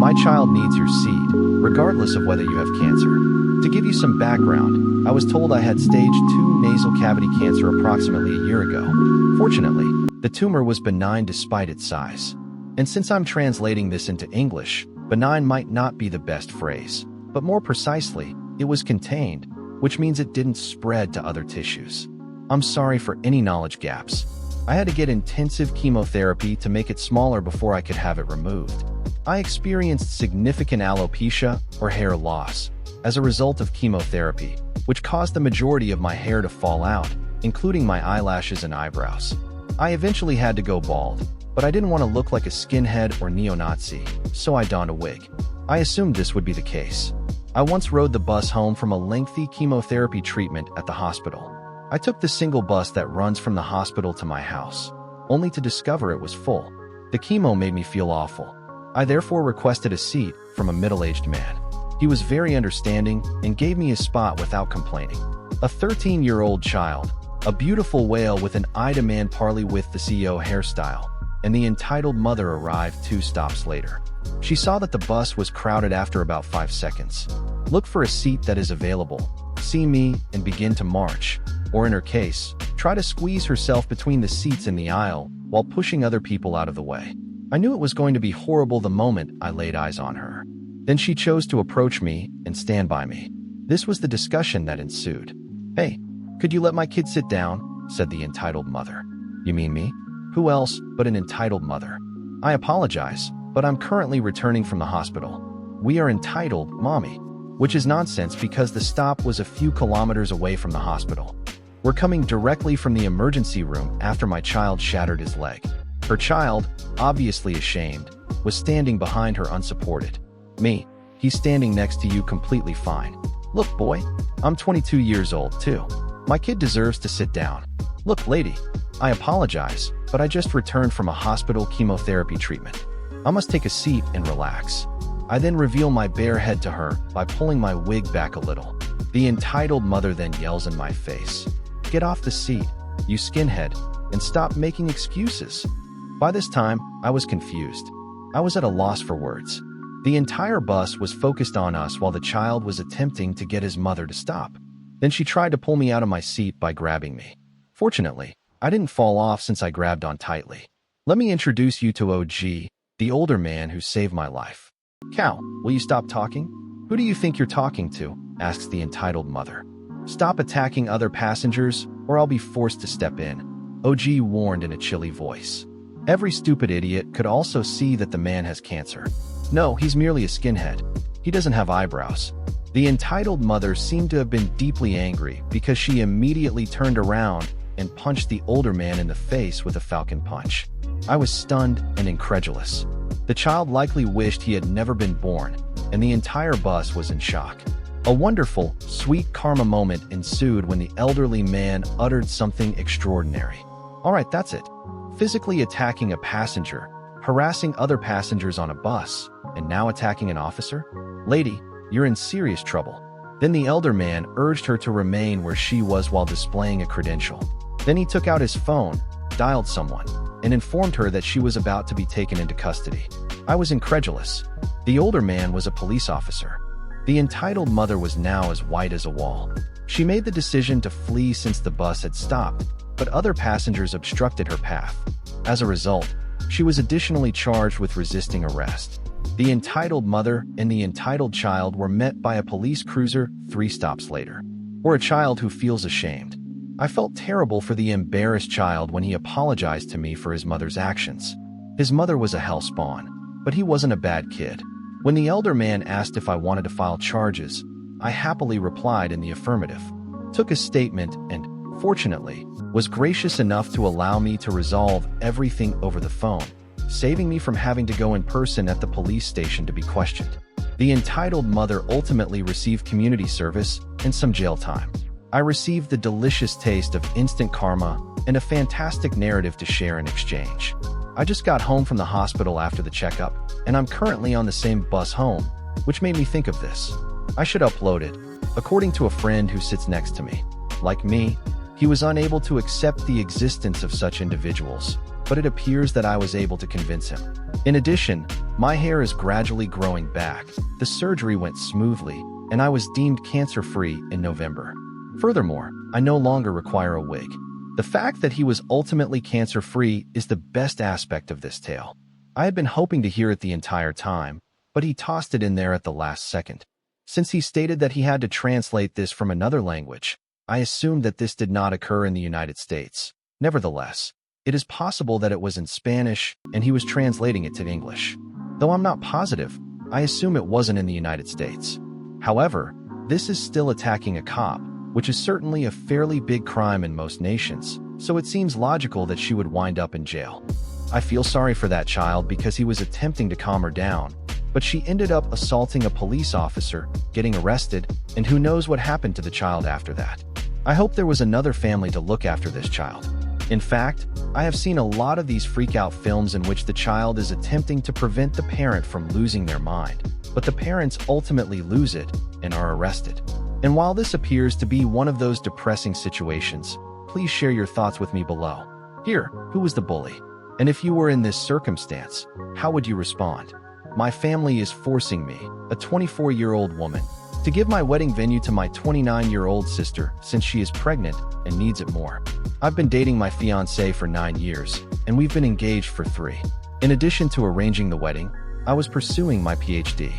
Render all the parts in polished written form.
My child needs your seed, regardless of whether you have cancer. To give you some background, I was told I had stage 2 nasal cavity cancer approximately a year ago. Fortunately, the tumor was benign despite its size. And since I'm translating this into English, benign might not be the best phrase, but more precisely, it was contained, which means it didn't spread to other tissues. I'm sorry for any knowledge gaps. I had to get intensive chemotherapy to make it smaller before I could have it removed. I experienced significant alopecia, or hair loss, as a result of chemotherapy, which caused the majority of my hair to fall out, including my eyelashes and eyebrows. I eventually had to go bald, but I didn't want to look like a skinhead or neo-Nazi, so I donned a wig. I assumed this would be the case. I once rode the bus home from a lengthy chemotherapy treatment at the hospital. I took the single bus that runs from the hospital to my house, only to discover it was full. The chemo made me feel awful. I therefore requested a seat from a middle-aged man. He was very understanding and gave me his spot without complaining. A 13-year-old child, a beautiful whale with an eye-demand parley with the CEO hairstyle, and the entitled mother arrived 2 stops later. She saw that the bus was crowded after about 5 seconds. Look for a seat that is available, see me, and begin to march, or in her case, try to squeeze herself between the seats in the aisle while pushing other people out of the way. I knew it was going to be horrible the moment I laid eyes on her. Then she chose to approach me and stand by me. This was the discussion that ensued. "Hey, could you let my kid sit down?" said the entitled mother. "You mean me? Who else but an entitled mother?" "I apologize, but I'm currently returning from the hospital. We are entitled, Mommy," which is nonsense because the stop was a few kilometers away from the hospital. "We're coming directly from the emergency room after my child shattered his leg." Her child, obviously ashamed, was standing behind her unsupported. "Me, he's standing next to you completely fine. Look, boy, I'm 22 years old too. My kid deserves to sit down. Look, lady, I apologize, but I just returned from a hospital chemotherapy treatment. I must take a seat and relax." I then reveal my bare head to her by pulling my wig back a little. The entitled mother then yells in my face, "Get off the seat, you skinhead, and stop making excuses." By this time, I was confused. I was at a loss for words. The entire bus was focused on us while the child was attempting to get his mother to stop. Then she tried to pull me out of my seat by grabbing me. Fortunately, I didn't fall off since I grabbed on tightly. "Let me introduce you to OG, the older man who saved my life." "Cal, will you stop talking? Who do you think you're talking to?" asks the entitled mother. "Stop attacking other passengers, or I'll be forced to step in," OG warned in a chilly voice. Every stupid idiot could also see that the man has cancer. No, he's merely a skinhead. He doesn't have eyebrows. The entitled mother seemed to have been deeply angry because she immediately turned around and punched the older man in the face with a falcon punch. I was stunned and incredulous. The child likely wished he had never been born, and the entire bus was in shock. A wonderful, sweet karma moment ensued when the elderly man uttered something extraordinary. "All right, that's it. Physically attacking a passenger, harassing other passengers on a bus, and now attacking an officer? Lady, you're in serious trouble." Then the elder man urged her to remain where she was while displaying a credential. Then he took out his phone, dialed someone, and informed her that she was about to be taken into custody. I was incredulous. The older man was a police officer. The entitled mother was now as white as a wall. She made the decision to flee since the bus had stopped, but other passengers obstructed her path. As a result, she was additionally charged with resisting arrest. The entitled mother and the entitled child were met by a police cruiser 3 stops later. Or a child who feels ashamed. I felt terrible for the embarrassed child when he apologized to me for his mother's actions. His mother was a hellspawn, but he wasn't a bad kid. When the elder man asked if I wanted to file charges, I happily replied in the affirmative, took a statement, and, fortunately, was gracious enough to allow me to resolve everything over the phone, saving me from having to go in person at the police station to be questioned. The entitled mother ultimately received community service and some jail time. I received the delicious taste of instant karma and a fantastic narrative to share in exchange. I just got home from the hospital after the checkup, and I'm currently on the same bus home, which made me think of this. I should upload it, according to a friend who sits next to me. Like me, he was unable to accept the existence of such individuals, but it appears that I was able to convince him. In addition, My hair is gradually growing back, the surgery went smoothly, and I was deemed cancer-free in November. Furthermore, I no longer require a wig. The fact that he was ultimately cancer-free is the best aspect of this tale. I had been hoping to hear it the entire time, but he tossed it in there at the last second. Since he stated that he had to translate this from another language, I assumed that this did not occur in the United States. Nevertheless, it is possible that it was in Spanish and he was translating it to English. Though I'm not positive, I assume it wasn't in the United States. However, this is still attacking a cop, which is certainly a fairly big crime in most nations, so it seems logical that she would wind up in jail. I feel sorry for that child because he was attempting to calm her down, but she ended up assaulting a police officer, getting arrested, and who knows what happened to the child after that. I hope there was another family to look after this child. In fact, I have seen a lot of these freak-out films in which the child is attempting to prevent the parent from losing their mind, but the parents ultimately lose it and are arrested. And while this appears to be one of those depressing situations, please share your thoughts with me below. Here, who was the bully? And if you were in this circumstance, how would you respond? My family is forcing me, a 24-year-old woman, to give my wedding venue to my 29-year-old sister since she is pregnant and needs it more. I've been dating my fiancé for 9 years, and we've been engaged for 3. In addition to arranging the wedding, I was pursuing my PhD.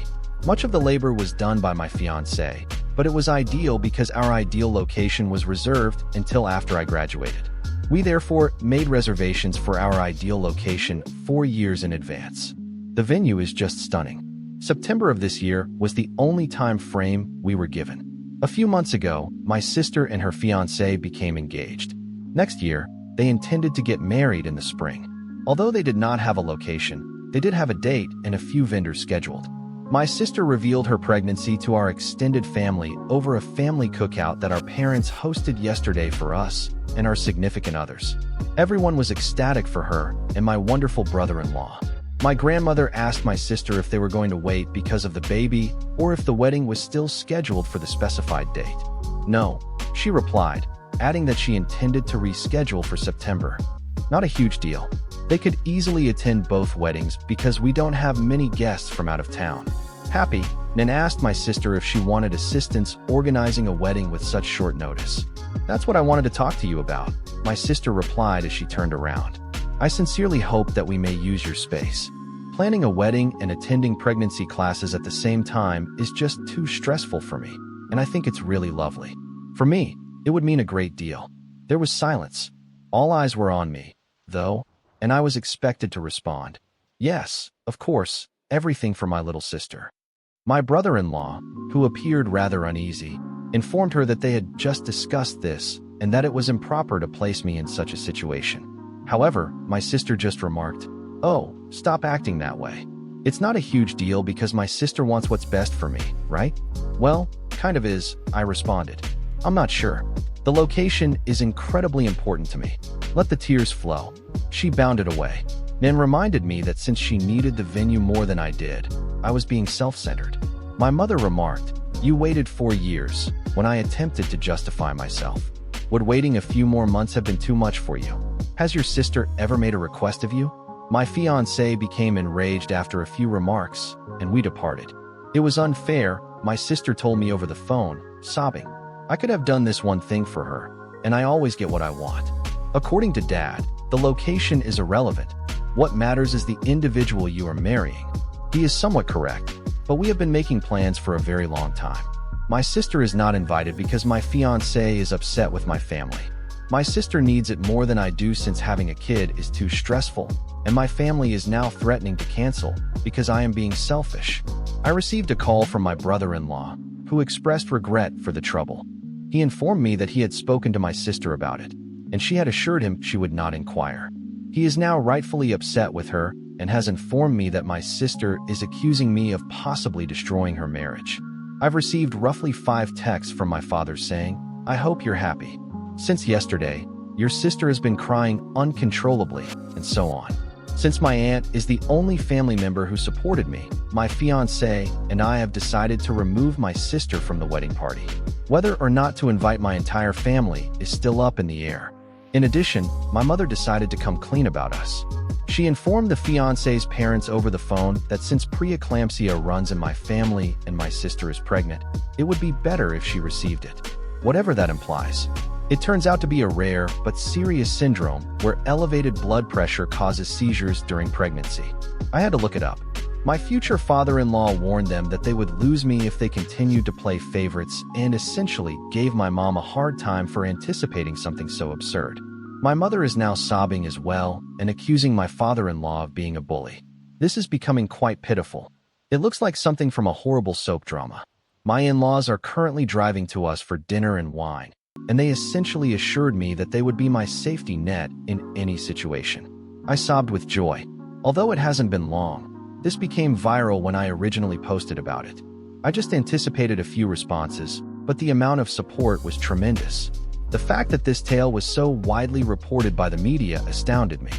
Much of the labor was done by my fiancé, but it was ideal because our ideal location was reserved until after I graduated. We therefore made reservations for our ideal location 4 years in advance. The venue is just stunning. September of this year was the only time frame we were given. A few months ago, my sister and her fiancé became engaged. Next year, they intended to get married in the spring. Although they did not have a location, they did have a date and a few vendors scheduled. My sister revealed her pregnancy to our extended family over a family cookout that our parents hosted yesterday for us and our significant others. Everyone was ecstatic for her and my wonderful brother-in-law. My grandmother asked my sister if they were going to wait because of the baby or if the wedding was still scheduled for the specified date. No, she replied, adding that she intended to reschedule for September. Not a huge deal. They could easily attend both weddings because we don't have many guests from out of town. Happy, Nan asked my sister if she wanted assistance organizing a wedding with such short notice. That's what I wanted to talk to you about, my sister replied as she turned around. I sincerely hope that we may use your space. Planning a wedding and attending pregnancy classes at the same time is just too stressful for me, and I think it's really lovely. For me, it would mean a great deal. There was silence. All eyes were on me, though, and I was expected to respond. Yes, of course, everything for my little sister. My brother-in-law, who appeared rather uneasy, informed her that they had just discussed this and that it was improper to place me in such a situation. However, my sister just remarked, "Oh, stop acting that way. It's not a huge deal because my sister wants what's best for me, right?" "Well, kind of is," I responded. "I'm not sure. The location is incredibly important to me. Let the tears flow." She bounded away. Nan reminded me that since she needed the venue more than I did, I was being self-centered. My mother remarked, "You waited 4 years," when I attempted to justify myself. "Would waiting a few more months have been too much for you? Has your sister ever made a request of you?" My fiancé became enraged after a few remarks, and we departed. "It was unfair," my sister told me over the phone, sobbing. "I could have done this one thing for her, and I always get what I want." According to Dad, the location is irrelevant. What matters is the individual you are marrying. He is somewhat correct, but we have been making plans for a very long time. My sister is not invited because my fiancé is upset with my family. My sister needs it more than I do since having a kid is too stressful, and my family is now threatening to cancel because I am being selfish. I received a call from my brother-in-law, who expressed regret for the trouble. He informed me that he had spoken to my sister about it, and she had assured him she would not inquire. He is now rightfully upset with her and has informed me that my sister is accusing me of possibly destroying her marriage. I've received roughly 5 texts from my father saying, "I hope you're happy. Since yesterday, your sister has been crying uncontrollably," and so on. Since my aunt is the only family member who supported me, my fiancé and I have decided to remove my sister from the wedding party. Whether or not to invite my entire family is still up in the air. In addition, my mother decided to come clean about us. She informed the fiancé's parents over the phone that since preeclampsia runs in my family and my sister is pregnant, it would be better if she received it, whatever that implies. It turns out to be a rare but serious syndrome where elevated blood pressure causes seizures during pregnancy. I had to look it up. My future father-in-law warned them that they would lose me if they continued to play favorites and essentially gave my mom a hard time for anticipating something so absurd. My mother is now sobbing as well and accusing my father-in-law of being a bully. This is becoming quite pitiful. It looks like something from a horrible soap drama. My in-laws are currently driving to us for dinner and wine, and they essentially assured me that they would be my safety net in any situation. I sobbed with joy. Although it hasn't been long, this became viral when I originally posted about it. I just anticipated a few responses, but the amount of support was tremendous. The fact that this tale was so widely reported by the media astounded me.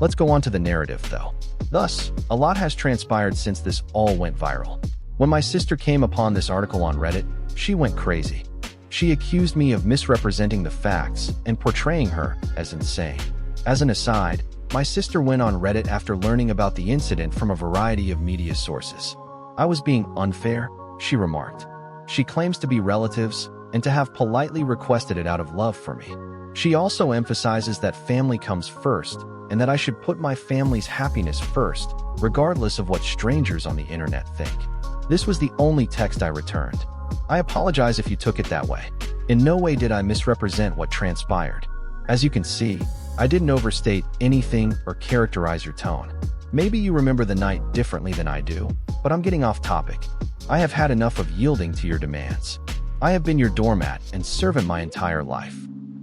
Let's go on to the narrative, though. Thus, a lot has transpired since this all went viral. When my sister came upon this article on Reddit, she went crazy. She accused me of misrepresenting the facts and portraying her as insane. As an aside, my sister went on Reddit after learning about the incident from a variety of media sources. I was being unfair, she remarked. She claims to be relatives and to have politely requested it out of love for me. She also emphasizes that family comes first and that I should put my family's happiness first, regardless of what strangers on the internet think. This was the only text I returned. I apologize if you took it that way. In no way did I misrepresent what transpired. As you can see, I didn't overstate anything or characterize your tone. Maybe you remember the night differently than I do, but I'm getting off topic. I have had enough of yielding to your demands. I have been your doormat and servant my entire life.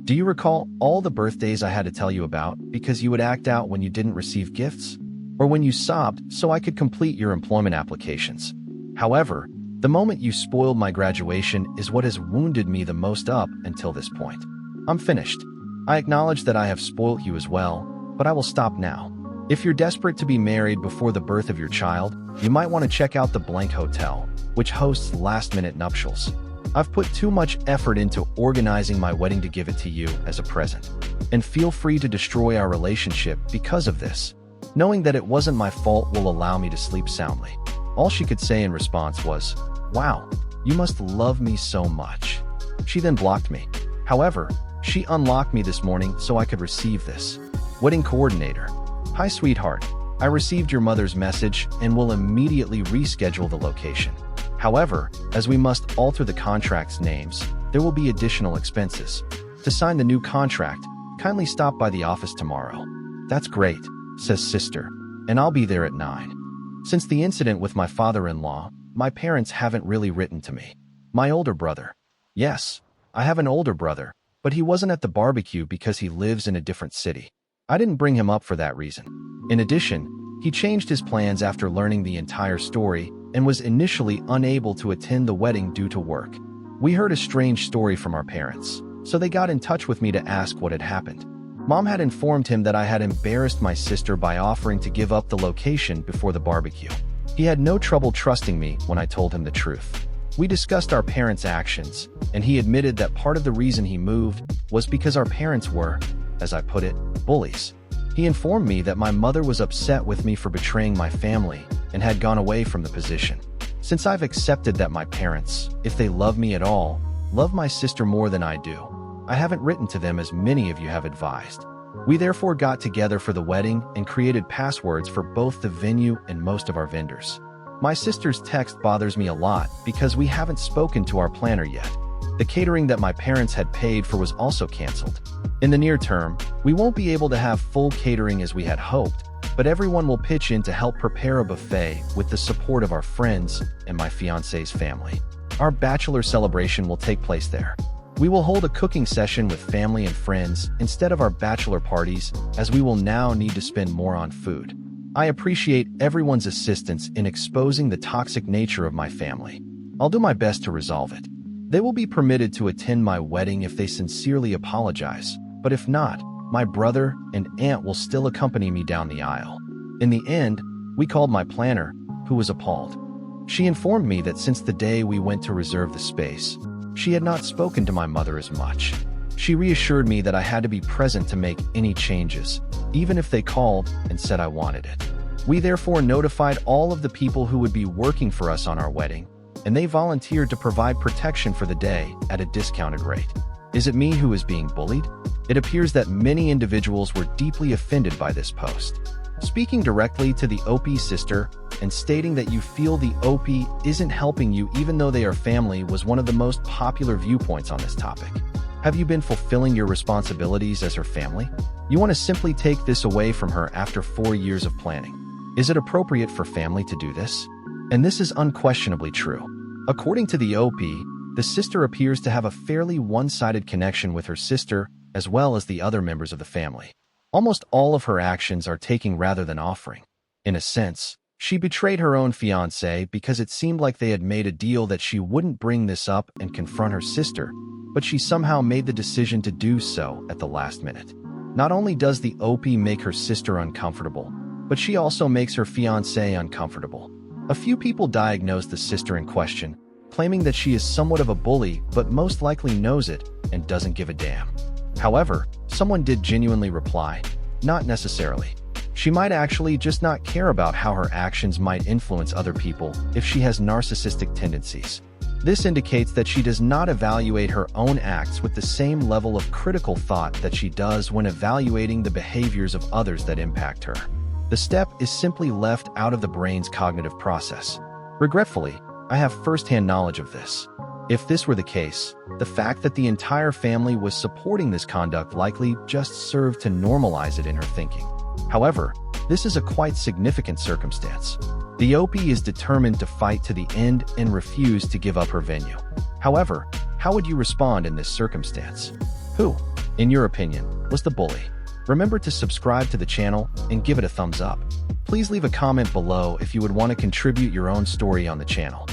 Do you recall all the birthdays I had to tell you about because you would act out when you didn't receive gifts? Or when you sobbed so I could complete your employment applications? However, the moment you spoiled my graduation is what has wounded me the most up until this point. I'm finished. I acknowledge that I have spoilt you as well, but I will stop now. If you're desperate to be married before the birth of your child, you might want to check out the Blank Hotel, which hosts last-minute nuptials. I've put too much effort into organizing my wedding to give it to you as a present. And feel free to destroy our relationship because of this. Knowing that it wasn't my fault will allow me to sleep soundly. All she could say in response was, "Wow, you must love me so much." She then blocked me. However, she unlocked me this morning so I could receive this. Wedding coordinator. Hi, sweetheart. I received your mother's message and will immediately reschedule the location. However, as we must alter the contract's names, there will be additional expenses. To sign the new contract, kindly stop by the office tomorrow. That's great, says sister, and I'll be there at 9. Since the incident with my father-in-law, my parents haven't really written to me. My older brother. Yes, I have an older brother, but he wasn't at the barbecue because he lives in a different city. I didn't bring him up for that reason. In addition, he changed his plans after learning the entire story and was initially unable to attend the wedding due to work. We heard a strange story from our parents, so they got in touch with me to ask what had happened. Mom had informed him that I had embarrassed my sister by offering to give up the location before the barbecue. He had no trouble trusting me when I told him the truth. We discussed our parents' actions, and he admitted that part of the reason he moved was because our parents were, as I put it, bullies. He informed me that my mother was upset with me for betraying my family and had gone away from the position. Since I've accepted that my parents, if they love me at all, love my sister more than I do, I haven't written to them as many of you have advised. We therefore got together for the wedding and created passwords for both the venue and most of our vendors. My sister's text bothers me a lot because we haven't spoken to our planner yet. The catering that my parents had paid for was also canceled. In the near term, we won't be able to have full catering as we had hoped, but everyone will pitch in to help prepare a buffet with the support of our friends and my fiancé's family. Our bachelor celebration will take place there. We will hold a cooking session with family and friends instead of our bachelor parties, as we will now need to spend more on food. I appreciate everyone's assistance in exposing the toxic nature of my family. I'll do my best to resolve it. They will be permitted to attend my wedding if they sincerely apologize, but if not, my brother and aunt will still accompany me down the aisle. In the end, we called my planner, who was appalled. She informed me that since the day we went to reserve the space, she had not spoken to my mother as much. She reassured me that I had to be present to make any changes, even if they called and said I wanted it. We therefore notified all of the people who would be working for us on our wedding, and they volunteered to provide protection for the day at a discounted rate. Is it me who is being bullied? It appears that many individuals were deeply offended by this post. Speaking directly to the OP's sister and stating that you feel the OP isn't helping you even though they are family was one of the most popular viewpoints on this topic. Have you been fulfilling your responsibilities as her family? You want to simply take this away from her after 4 years of planning. Is it appropriate for family to do this? And this is unquestionably true. According to the OP, the sister appears to have a fairly one-sided connection with her sister as well as the other members of the family. Almost all of her actions are taking rather than offering. In a sense, she betrayed her own fiancé because it seemed like they had made a deal that she wouldn't bring this up and confront her sister, but she somehow made the decision to do so at the last minute. Not only does the OP make her sister uncomfortable, but she also makes her fiancé uncomfortable. A few people diagnose the sister in question, claiming that she is somewhat of a bully but most likely knows it and doesn't give a damn. However, someone did genuinely reply, not necessarily. She might actually just not care about how her actions might influence other people if she has narcissistic tendencies. This indicates that she does not evaluate her own acts with the same level of critical thought that she does when evaluating the behaviors of others that impact her. The step is simply left out of the brain's cognitive process. Regretfully, I have first-hand knowledge of this. If this were the case, the fact that the entire family was supporting this conduct likely just served to normalize it in her thinking. However, this is a quite significant circumstance. The OP is determined to fight to the end and refuse to give up her venue. However, how would you respond in this circumstance? Who, in your opinion, was the bully? Remember to subscribe to the channel and give it a thumbs up. Please leave a comment below if you would want to contribute your own story on the channel.